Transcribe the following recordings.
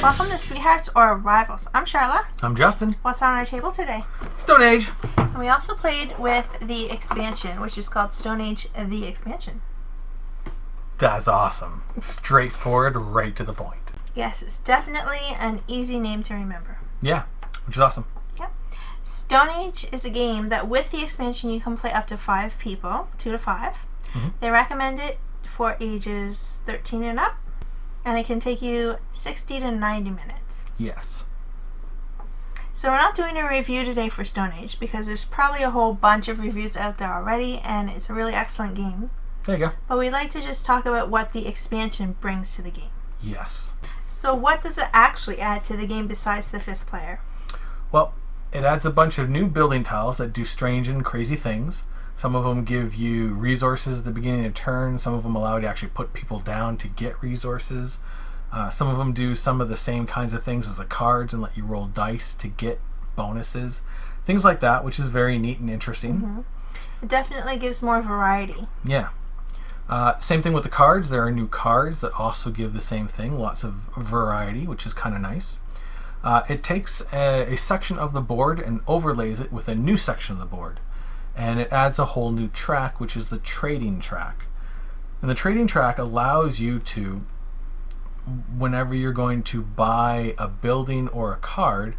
Welcome to Sweethearts or Rivals. I'm Charla. I'm Justin. What's on our table today? Stone Age. And we also played with the expansion, which is called Stone Age The Expansion. That's awesome. Straightforward, right to the point. Yes, it's definitely an easy name to remember. Yeah, which is awesome. Yep. Stone Age is a game that with the expansion you can play up to 5 people, 2 to 5. Mm-hmm. They recommend it for ages 13 and up, and it can take you 60 to 90 minutes. Yes. So we're not doing a review today for Stone Age because there's probably a whole bunch of reviews out there already, and it's a really excellent game. There you go. But we'd like to just talk about what the expansion brings to the game. Yes. So what does it actually add to the game besides the 5th player? Well, it adds a bunch of new building tiles that do strange and crazy things. Some of them give you resources at the beginning of the turn. Some of them allow you to actually put people down to get resources. Some of them do some of the same kinds of things as the cards and let you roll dice to get bonuses. Things like that, which is very neat and interesting. Mm-hmm. It definitely gives more variety. Yeah. Same thing with the cards. There are new cards that also give the same thing. Lots of variety, which is kind of nice. It takes a section of the board and overlays it with a new section of the board. And it adds a whole new track, which is the trading track. And the trading track allows you to, whenever you're going to buy a building or a card,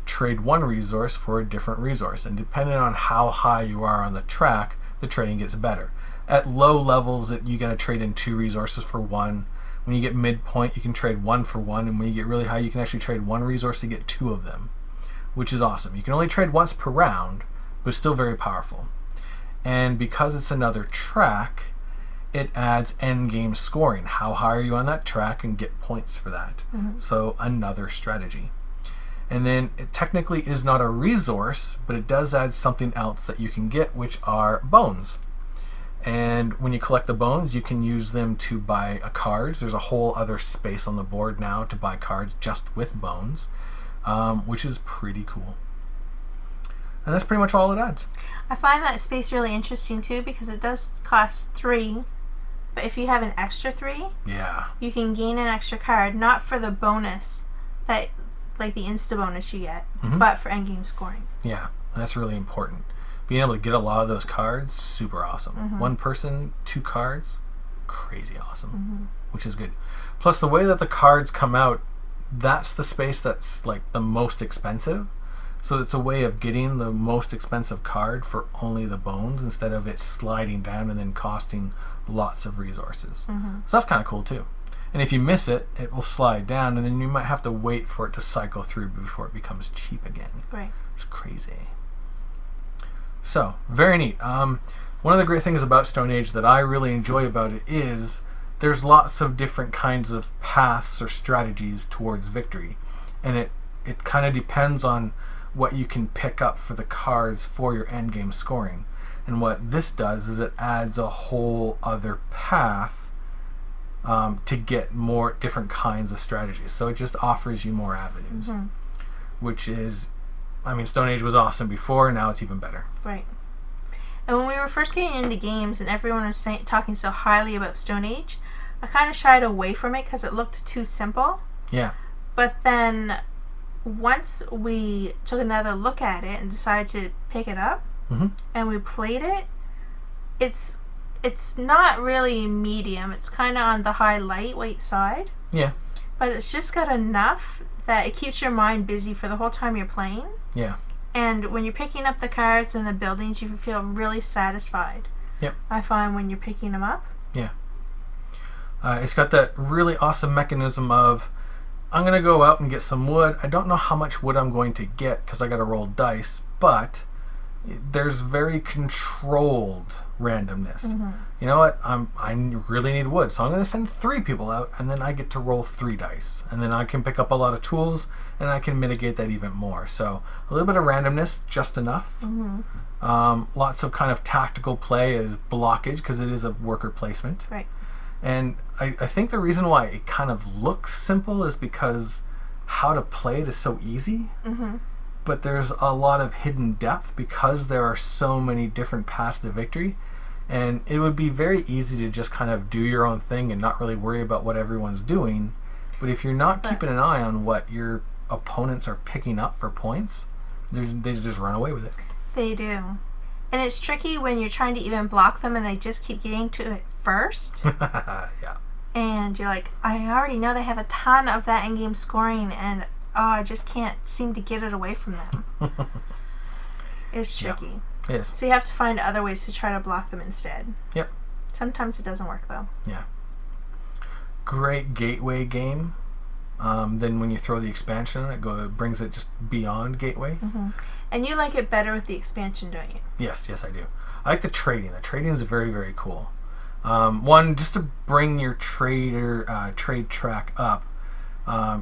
trade one resource for a different resource. And depending on how high you are on the track, the trading gets better. At low levels, you got to trade in 2 resources for 1. When you get midpoint, you can trade 1 for 1. And when you get really high, you can actually trade 1 resource to get 2 of them, which is awesome. You can only trade once per round, but still very powerful. And because it's another track, it adds end game scoring. How high are you on that track, and get points for that. Mm-hmm. So another strategy. And then it technically is not a resource, but it does add something else that you can get, which are bones. And when you collect the bones, you can use them to buy cards. There's a whole other space on the board now to buy cards just with bones, which is pretty cool. And that's pretty much all it adds. I find that space really interesting too because it does cost 3, but if you have an extra 3, yeah, you can gain an extra card, not for the bonus that, like the insta bonus you get, mm-hmm. but for endgame scoring. Yeah, that's really important. Being able to get a lot of those cards, super awesome. Mm-hmm. 1 person, 2 cards, crazy awesome, Mm-hmm. which is good. Plus the way that the cards come out, that's the space that's like the most expensive. So it's a way of getting the most expensive card for only the bones instead of it sliding down and then costing lots of resources. Mm-hmm. So that's kind of cool too. And if you miss it, it will slide down and then you might have to wait for it to cycle through before it becomes cheap again. Right. It's crazy. So, very neat. One of the great things about Stone Age that I really enjoy about it is there's lots of different kinds of paths or strategies towards victory. And it kind of depends on what you can pick up for the cards for your endgame scoring. And what this does is it adds a whole other path to get more different kinds of strategies. So it just offers you more avenues, Mm-hmm. which is, I mean, Stone Age was awesome before, now it's even better. Right. And when we were first getting into games and everyone was talking so highly about Stone Age, I kind of shied away from it because it looked too simple. Yeah. But then once we took another look at it and decided to pick it up, mm-hmm. and we played it, it's not really medium. It's kind of on the high lightweight side. Yeah. But it's just got enough that it keeps your mind busy for the whole time you're playing. Yeah. And when you're picking up the cards and the buildings, you feel really satisfied. Yep. I find when you're picking them up. Yeah. It's got that really awesome mechanism of, I'm going to go out and get some wood. I don't know how much wood I'm going to get because I got to roll dice, but there's very controlled randomness. Mm-hmm. You know what? I really need wood, so I'm going to send 3 people out, and then I get to roll 3 dice. And then I can pick up a lot of tools, and I can mitigate that even more. So a little bit of randomness, just enough. Mm-hmm. Lots of kind of tactical play as blockage, because it is a worker placement. Right. And I think the reason why it kind of looks simple is because how to play it is so easy. Mm-hmm. but there's a lot of hidden depth because there are so many different paths to victory. And it would be very easy to just kind of do your own thing and not really worry about what everyone's doing. But if you're not keeping an eye on what your opponents are picking up for points, they just run away with it. They do. And it's tricky when you're trying to even block them and they just keep getting to it first. Yeah. And you're like, I already know they have a ton of that in-game scoring, and I just can't seem to get it away from them. It's tricky. Yeah. It is. So you have to find other ways to try to block them instead. Yep. Sometimes it doesn't work, though. Yeah. Great gateway game. Then when you throw the expansion on it, it brings it just beyond gateway. Mm-hmm. And you like it better with the expansion, don't you? Yes, I do. I like the trading. The trading is very, very cool. One, just to bring your trade track up,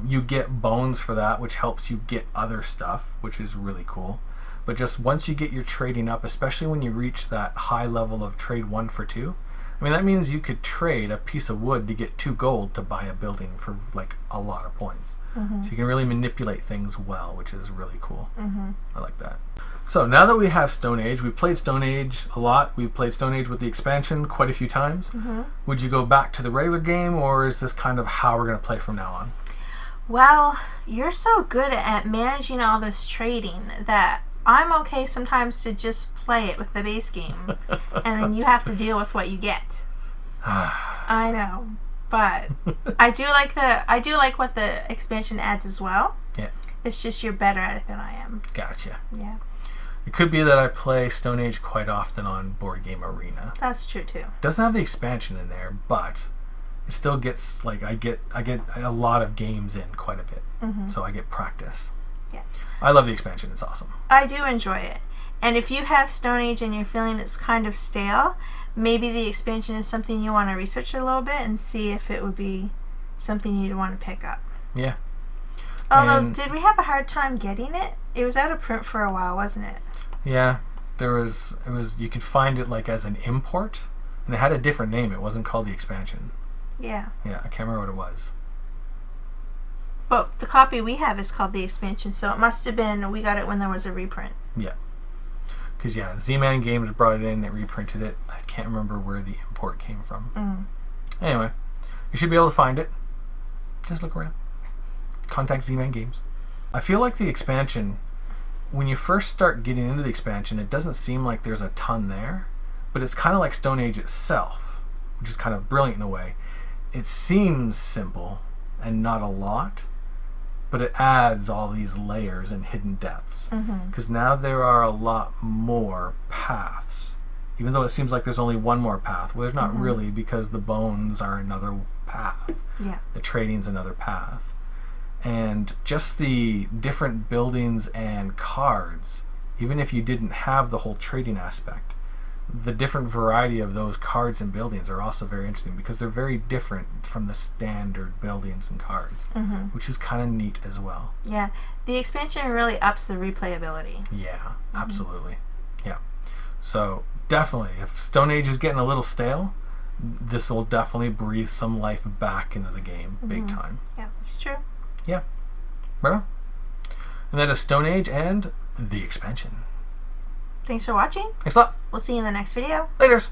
you get bones for that, which helps you get other stuff, which is really cool. But just once you get your trading up, especially when you reach that high level of trade 1 for 2, I mean, that means you could trade a piece of wood to get 2 gold to buy a building for like a lot of points. Mm-hmm. So you can really manipulate things well, which is really cool. Mm-hmm. I like that. So now that we have Stone Age, we played Stone Age a lot. We've played Stone Age with the expansion quite a few times. Mm-hmm. Would you go back to the regular game, or is this kind of how we're going to play from now on? Well, you're so good at managing all this trading that I'm okay sometimes to just play it with the base game, and then you have to deal with what you get. I know, but I do like what the expansion adds as well. Yeah. It's just you're better at it than I am. Gotcha. Yeah. It could be that I play Stone Age quite often on Board Game Arena. That's true too. It doesn't have the expansion in there, but it still gets like I get a lot of games in quite a bit, so I get practice. Yeah. I love the expansion. It's awesome. I do enjoy it. And if you have Stone Age and you're feeling it's kind of stale, maybe the expansion is something you want to research a little bit and see if it would be something you'd want to pick up. Yeah. Although, did we have a hard time getting it? It was out of print for a while, wasn't it? Yeah. It was you could find it like as an import, and it had a different name. It wasn't called the expansion. Yeah. Yeah, I can't remember what it was. But the copy we have is called the expansion, so it must have been we got it when there was a reprint. Yeah. Because, Z-Man Games brought it in, it reprinted it. I can't remember where the import came from. Anyway, you should be able to find it. Just look around. Contact Z-Man Games. I feel like the expansion, when you first start getting into the expansion, it doesn't seem like there's a ton there, but it's kind of like Stone Age itself, which is kind of brilliant in a way. It seems simple and not a lot, but it adds all these layers and hidden depths. Because now there are a lot more paths. Even though it seems like there's only one more path. Well, there's not really, because the bones are another path. Yeah. The trading's another path. And just the different buildings and cards, even if you didn't have the whole trading aspect, the different variety of those cards and buildings are also very interesting because they're very different from the standard buildings and cards, which is kind of neat as well. Yeah, the expansion really ups the replayability. Yeah, absolutely. Yeah. So definitely, if Stone Age is getting a little stale, this will definitely breathe some life back into the game, big time. Yeah, it's true. Yeah. Right on. And that is Stone Age and the expansion. Thanks for watching. Thanks a lot. We'll see you in the next video. Laters.